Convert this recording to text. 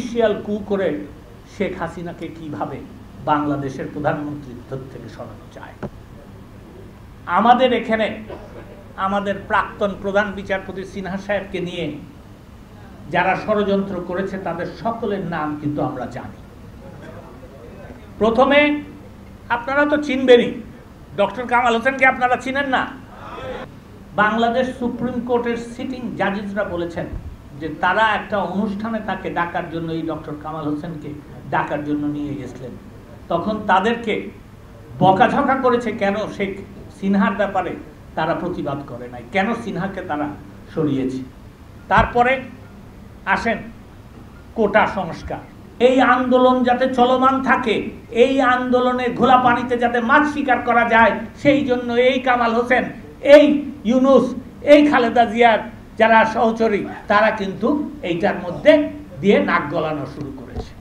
Judicial কু করে শেখ হাসিনাকে কিভাবে বাংলাদেশের প্রধানমন্ত্রীত্ব থেকে সরানো যায়। আমাদের এখানে আমাদের প্রাক্তন প্রধান বিচারপতি সিনহা সাহেবকে নিয়ে যারা ষড়যন্ত্র করেছে তাদের সকলের নাম কিন্তু আমরা জানি। প্রথমে আপনারা তো চিনবেনই, ডক্টর কামাল হোসেনকে আপনারা চিনেন না? বাংলাদেশ সুপ্রিম কোর্টের সিটিং জাজেসরা বলেছেন যে তারা একটা অনুষ্ঠানে তাকে ডাকার জন্য, এই ডক্টর কামাল হোসেনকে ডাকার জন্য নিয়ে গেছিলেন। তখন তাদেরকে বকাঝকা করেছে কেন শেখ সিনহার ব্যাপারে তারা প্রতিবাদ করে নাই, কেন সিনহাকে তারা সরিয়েছে। তারপরে আসেন কোটা সংস্কার। এই আন্দোলন যাতে চলমান থাকে, এই আন্দোলনে ঘোলা পানিতে যাতে মাছ শিকার করা যায়, সেই জন্য এই কামাল হোসেন, এই ইউনুস, এই খালেদা জিয়ার যারা সহচরী তারা কিন্তু এইটার মধ্যে দিয়ে নাক গলানো শুরু করেছে।